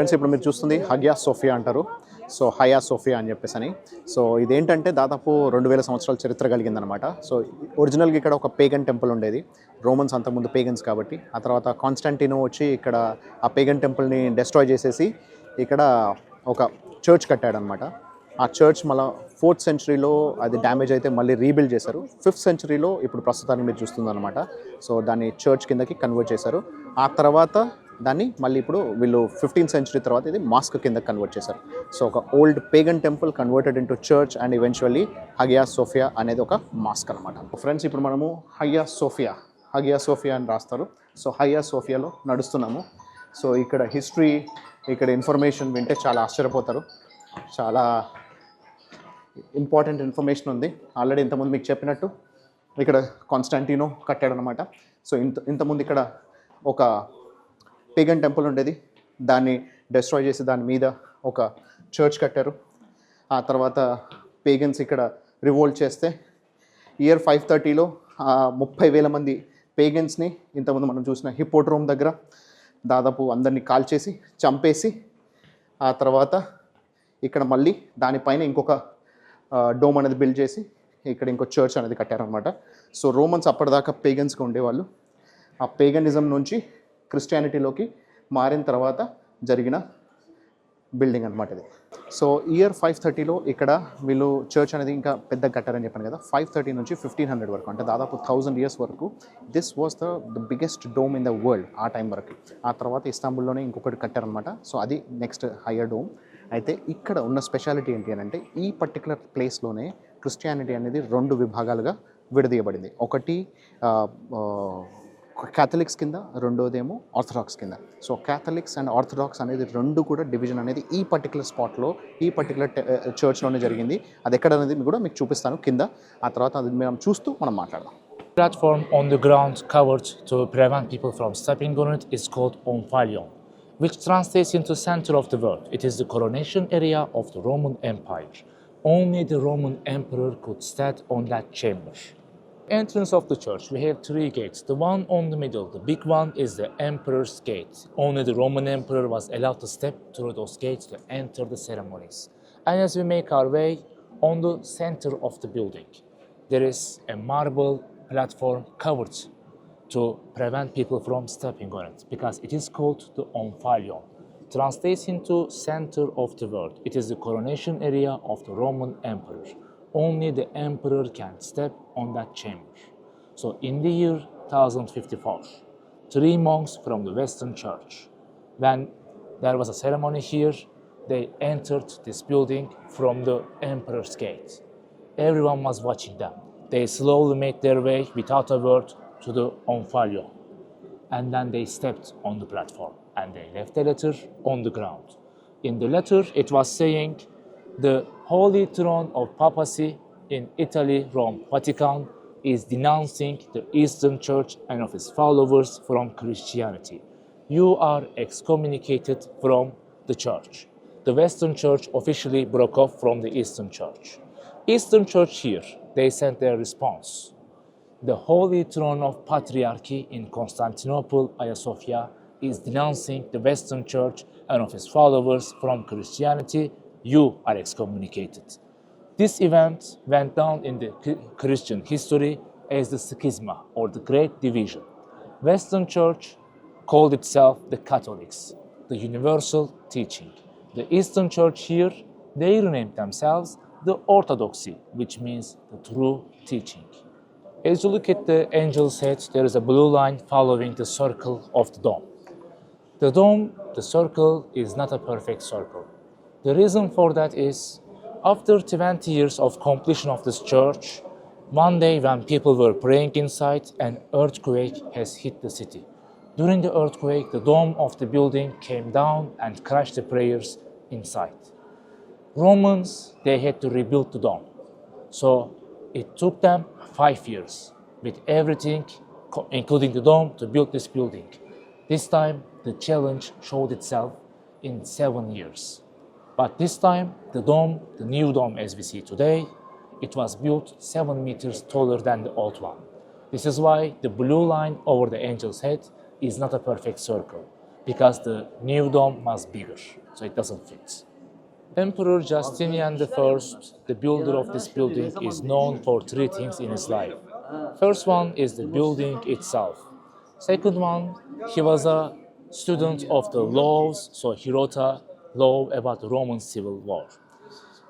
Friends ఇప్పుడు మీరు చూస్తుంది హగియా సోఫియా అంటారు. సో హయా సోఫియా అని చెప్పేసి. సో ఇదేంటంటే దాదాపు 2000 సంవత్సరాల చరిత్ర కలిగిందనమాట. సో ఒరిజినల్గా ఇక్కడ ఒక పేగన్ టెంపుల్ ఉండేది. రోమన్స్ అంతకుముందు పేగన్స్ కాబట్టి. ఆ తర్వాత కాన్స్టాంటినో వచ్చి ఇక్కడ ఆ పేగన్ టెంపుల్ని డెస్ట్రాయ్ చేసేసి ఇక్కడ ఒక చర్చ్ కట్టాడనమాట. ఆ చర్చ్ మళ్ళీ 4th సెంచరీలో అది డ్యామేజ్ అయితే మళ్ళీ రీబిల్డ్ చేశారు. 5th సెంచరీలో ఇప్పుడు ప్రస్తుతానికి మీరు చూస్తుందన్నమాట. సో దాన్ని చర్చ్ కిందకి కన్వర్ట్ చేశారు. ఆ తర్వాత దాన్ని మళ్ళీ ఇప్పుడు వీళ్ళు 15th సెంచరీ తర్వాత ఇది మాస్క్ కింద కన్వర్ట్ చేశారు. సో ఒక old pagan temple converted into church and eventually Hagia Sophia అనేది ఒక మాస్క్ అనమాట. ఫ్రెండ్స్ ఇప్పుడు మనము హగియా సోఫియా అని రాస్తారు. సో హగియా సోఫియాలో నడుస్తున్నాము. సో ఇక్కడ హిస్టరీ, ఇక్కడ ఇన్ఫర్మేషన్ వింటే చాలా ఆశ్చర్యపోతారు. చాలా ఇంపార్టెంట్ ఇన్ఫర్మేషన్ ఉంది. ఆల్రెడీ ఇంతకుముందు మీకు చెప్పినట్టు ఇక్కడ కాన్స్టాంటినో కట్టాడనమాట. సో ఇంతకుముందు ఇక్కడ ఒక పేగన్ టెంపుల్ ఉండేది. దాన్ని డెస్ట్రాయ్ చేసి దాని మీద ఒక చర్చ్ కట్టారు. ఆ తర్వాత పేగన్స్ ఇక్కడ రివోల్ట్ చేస్తే ఇయర్ 530లో 30,000 మంది పేగన్స్ని ఇంతకుముందు మనం చూసిన హిప్పోడ్రోమ్ దగ్గర దాదాపు అందరినీ కాల్చేసి చంపేసి ఆ తర్వాత ఇక్కడ మళ్ళీ దానిపైన ఇంకొక డోమ్ అనేది బిల్డ్ చేసి ఇక్కడ ఇంకో చర్చ్ అనేది కట్టారనమాట. సో రోమన్స్ అప్పటిదాకా పేగన్స్గా ఉండేవాళ్ళు. ఆ పేగనిజం నుంచి క్రిస్టియానిటీలోకి మారిన తర్వాత జరిగిన బిల్డింగ్ అనమాట ఇది. సో ఇయర్ 530లో ఇక్కడ వీళ్ళు చర్చ్ అనేది ఇంకా పెద్ద కట్టారని చెప్పాను కదా. 530 నుంచి 1500 వరకు అంటే దాదాపు 1000 years వరకు this was the biggest dome in the world ఆ టైం వరకు. ఆ తర్వాత ఇస్తాంబుల్లోనే ఇంకొకటి కట్టారనమాట. సో అది నెక్స్ట్ హయ్యర్ డోమ్. అయితే ఇక్కడ ఉన్న స్పెషాలిటీ ఏంటి అని అంటే ఈ పర్టికులర్ ప్లేస్లోనే క్రిస్టియానిటీ అనేది 2 విభాగాలుగా విడదీయబడింది. ఒకటి క్యాథలిక్స్ కింద, రెండోదేమో ఆర్థడాక్స్ కింద. సో క్యాథలిక్స్ అండ్ ఆర్థడాక్స్ అనేది 2 కూడా డివిజన్ అనేది ఈ పర్టికులర్ స్పాట్లో, ఈ పర్టికులర్ చర్చ్లోనే జరిగింది. అది ఎక్కడ అనేది కూడా మీకు చూపిస్తాను కింద. ఆ తర్వాత అది మనం చూస్తూ మనం మాట్లాడదాం. Platform on the ground covered to prevent people from stepping on it is called Omphalion, which translates into center of the world. It is the coronation area of the Roman Empire. Only the Roman emperor could stand on that chamber. Entrance of the church, we have 3 gates. The one on the middle, the big one, is the emperor's gate. Only the Roman emperor was allowed to step through those gates to enter the ceremonies. And as we make our way on the center of the building, there is a marble platform covered to prevent people from stepping on it, because it is called the Omphalion. Translates into center of the world. It is the coronation area of the Roman emperor. Only the emperor can step on that chamber. So in the year 1054, 3 monks from the Western Church, when there was a ceremony here, they entered this building from the emperor's gate. Everyone was watching them. They slowly made their way without a word to the Omphalion. And then they stepped on the platform and they left a letter on the ground. In the letter, it was saying, the Holy Throne of Papacy in Italy, Rome, Vatican, is denouncing the Eastern Church and of its followers from Christianity. You are excommunicated from the Church. The Western Church officially broke off from the Eastern Church. Eastern Church here, they sent their response. The Holy Throne of Patriarchy in Constantinople, Hagia Sophia, is denouncing the Western Church and of its followers from Christianity. You are excommunicated. This event went down in the Christian history as the schisma or the Great Division. Western Church called itself the Catholics, the universal teaching. The Eastern Church here, they renamed themselves the Orthodoxy, which means the true teaching. As you look at the angel's head, there is a blue line following the circle of the dome. The dome, the circle, is not a perfect circle. The reason for that is, after 20 years of completion of this church, one day when people were praying inside, an earthquake has hit the city. During the earthquake, the dome of the building came down and crushed the prayers inside. Romans, they had to rebuild the dome. So it took them 5 years with everything, including the dome, to build this building. This time, the challenge showed itself in 7 years. But this time, the dome, the new dome as we see today, it was built 7 meters taller than the old one. This is why the blue line over the angel's head is not a perfect circle. because the new dome was bigger, so it doesn't fit. Emperor Justinian I, the builder of this building, is known for three things in his life. First one is the building itself. Second one, he was a student of the laws, so he wrote a law about the Roman civil war.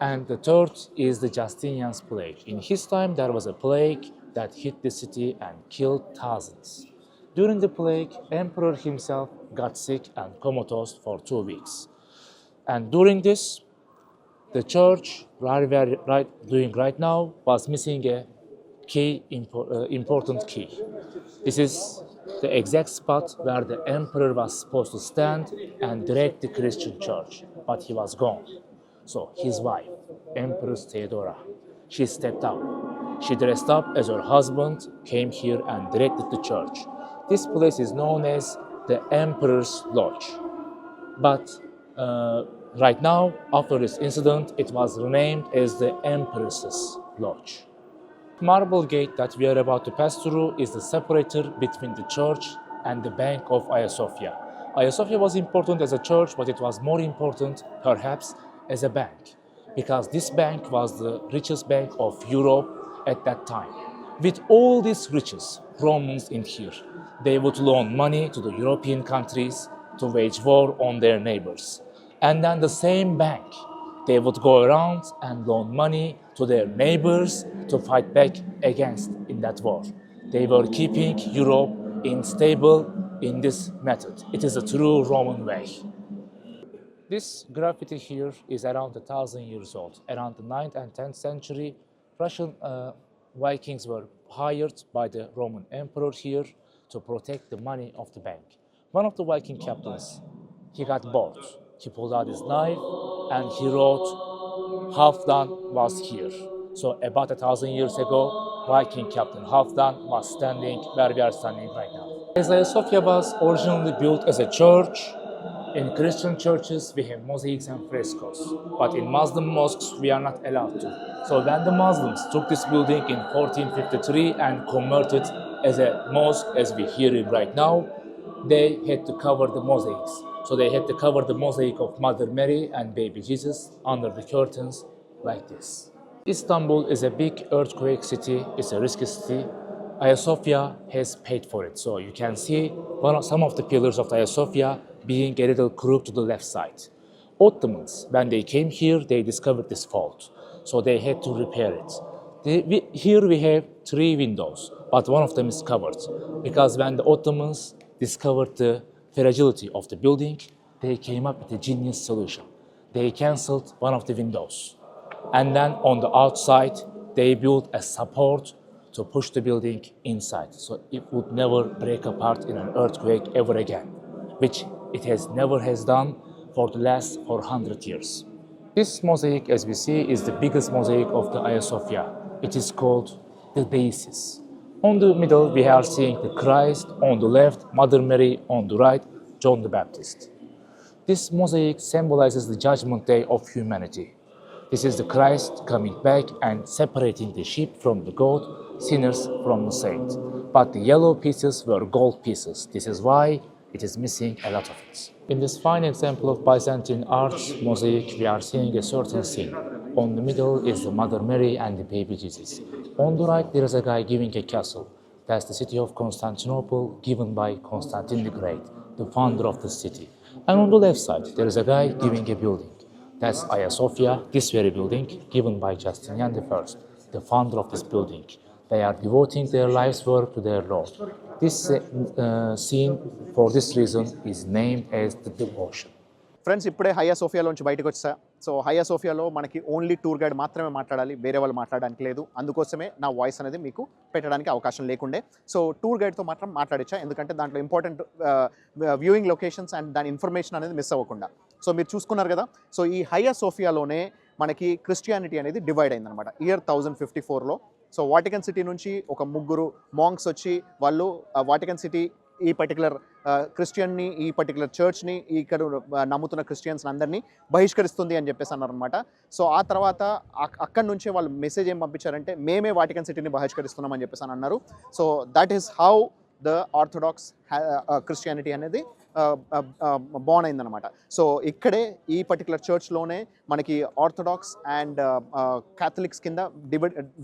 And the third is the Justinian's plague. In his time, there was a plague that hit the city and killed thousands. During the plague, Emperor himself got sick and comatose for 2 weeks. And during this, the church doing right now was missing a important key. This is the exact spot where the emperor was supposed to stand and direct the Christian church, but he was gone. So his wife, Empress Theodora, she stepped out. She dressed up as her husband, came here and directed the church. This place is known as the Emperor's Lodge. But right now, after this incident, it was renamed as the Empress's Lodge. Marble gate that we are about to pass through is the separator between the church and the Bank of Hagia Sophia. Hagia Sophia was important as a church, but it was more important, perhaps, as a bank, because this bank was the richest bank of Europe at that time. With all these riches, Romans in here, they would loan money to the European countries to wage war on their neighbors. And then the same bank, they would go around and loan money to their neighbors to fight back against in that war. They were keeping Europe stable in this method. It is a true Roman way. This graffiti here is around 1,000 years old. Around the 9th and 10th century, Russian Vikings were hired by the Roman emperor here to protect the money of the bank. One of the Viking captains, he got bored. He pulled out his knife and he wrote, Halfdan was here. So about 1,000 years ago, Viking captain Halfdan was standing where we are standing right now. Hagia Sophia was originally built as a church. In Christian churches, we have mosaics and frescoes, but in Muslim mosques, we are not allowed to. So when the Muslims took this building in 1453 and converted as a mosque, as we hear it right now, they had to cover the mosaics. So they had to cover the mosaic of Mother Mary and baby Jesus under the curtains like this. Istanbul is a big earthquake city. It's a risky city. Hagia Sophia has paid for it. So you can see some of the pillars of Hagia Sophia being a little crooked to the left side. Ottomans, when they came here, they discovered this fault. So they had to repair it. Here we have 3 windows, but one of them is covered. Because when the Ottomans discovered the fragility of the building, they came up with a genius solution. They cancelled one of the windows. And then on the outside, they built a support to push the building inside, so it would never break apart in an earthquake ever again, which it never has done for the last 400 years. This mosaic, as we see, is the biggest mosaic of the Hagia Sophia. It is called the basis. On the middle, we are seeing the Christ, on the left, Mother Mary, on the right, John the Baptist. This mosaic symbolizes the judgment day of humanity. This is the Christ coming back and separating the sheep from the goat, sinners from the saint. But the yellow pieces were gold pieces. This is why it is missing a lot of it. In this fine example of Byzantine art mosaic, we are seeing a certain scene. On the middle is the Mother Mary and the baby Jesus. On the right, there is a guy giving a castle. That's the city of Constantinople, given by Constantine the Great, the founder of the city. And on the left side, there is a guy giving a building. That's Hagia Sophia, this very building, given by Justinian I, the founder of this building. They are devoting their life's work to their Lord. This scene, for this reason, is named as the devotion. Friends, ఇప్పుడే Hagia సోఫియాలోంచి బయటకు వచ్చా. So Hagia సోఫియాలో మనకి only tour guide మాత్రమే మాట్లాడాలి, వేరే వాళ్ళు మాట్లాడడానికి లేదు. అందుకోసమే నా వాయిస్ అనేది మీకు పెట్టడానికి అవకాశం లేకుండే. సో టూర్ గైడ్తో మాత్రం మాట్లాడచ్చా, ఎందుకంటే దాంట్లో ఇంపార్టెంట్ వ్యూయింగ్ లొకేషన్స్ అండ్ దాని ఇన్ఫర్మేషన్ అనేది మిస్ అవ్వకుండా. సో మీరు చూసుకున్నారు కదా, సో ఈ హయా సోఫియాలోనే మనకి క్రిస్టియానిటీ అనేది డివైడ్ అయిందనమాట ఇయర్ 1054లో. సో వాటికన్ సిటీ నుంచి ఒక 3 మాంక్స్ వచ్చి వాళ్ళు వాటికన్ సిటీ ఈ పర్టికులర్ క్రిస్టియన్ని, ఈ పర్టికులర్ చర్చ్ని, ఇక్కడ నమ్ముతున్న క్రిస్టియన్స్ అందరినీ బహిష్కరిస్తుంది అని చెప్పేసి అన్నారనమాట. సో ఆ తర్వాత అక్కడి నుంచే వాళ్ళు మెసేజ్ ఏం పంపించారంటే, మేమే వాటికన్ సిటీని బహిష్కరిస్తున్నాం అని చెప్పేసి అని అన్నారు. So that is how the orthodox Christianity అనేది బోర్న్ అయిందనమాట. సో ఇక్కడే ఈ పర్టికులర్ చర్చ్లోనే మనకి ఆర్థోడాక్స్ అండ్ క్యాథలిక్స్ కింద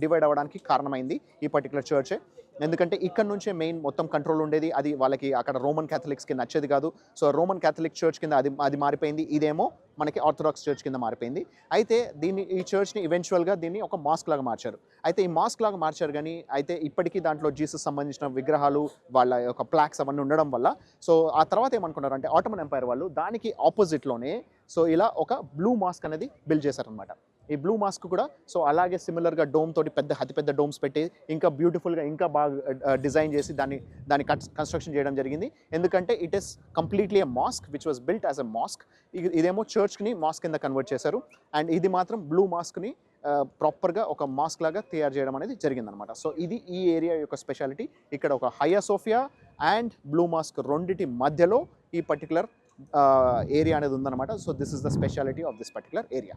డివైడ్ అవ్వడానికి కారణమైంది ఈ పర్టికులర్ చర్చే. ఎందుకంటే ఇక్కడ నుంచే మెయిన్ మొత్తం కంట్రోల్ ఉండేది. అది వాళ్ళకి అక్కడ రోమన్ క్యాథలిక్స్కి నచ్చేది కాదు. సో రోమన్ క్యాథలిక్ చర్చ్ కింద అది మారిపోయింది. ఇదేమో మనకి ఆర్థోడాక్స్ చర్చ్ కింద మారిపోయింది. అయితే ఈ చర్చ్ని ఈవెన్చువల్గా దీన్ని ఒక మాస్క్ లాగా మార్చారు. అయితే ఈ మాస్క్ లాగా మార్చారు కానీ అయితే ఇప్పటికీ దాంట్లో జీసస్ సంబంధించిన విగ్రహాలు, వాళ్ళ యొక్క ప్లాక్స్ అవన్నీ ఉండడం వల్ల సో ఆ తర్వాత ఏమనుకున్నారు అంటే ఆటోమన్ ఎంపైర్ వాళ్ళు దానికి ఆపోజిట్లోనే సో ఇలా ఒక బ్లూ మాస్క్ అనేది బిల్డ్ చేశారనమాట. ఈ బ్లూ మాస్క్ కూడా సో అలాగే సిమిలర్గా డోమ్ తోటి అతిపెద్ద డోమ్స్ పెట్టి ఇంకా బ్యూటిఫుల్గా ఇంకా బాగా డిజైన్ చేసి దాన్ని కన్స్ట్రక్షన్ చేయడం జరిగింది. ఎందుకంటే it is completely a mask which was built as a mask. ఇదేమో చర్చ్ని మాస్క్ కింద కన్వర్ట్ చేశారు. అండ్ ఇది మాత్రం బ్లూ మాస్క్ని ప్రాపర్గా ఒక మాస్క్ లాగా తయారు చేయడం అనేది జరిగిందనమాట. సో ఇది ఈ ఏరియా యొక్క స్పెషాలిటీ. ఇక్కడ ఒక Hagia Sophia and blue mosque రెండిటి మధ్యలో ఈ పర్టికులర్ ఏరియా అనేది ఉందన్నమాట. So this is the speciality of this particular area.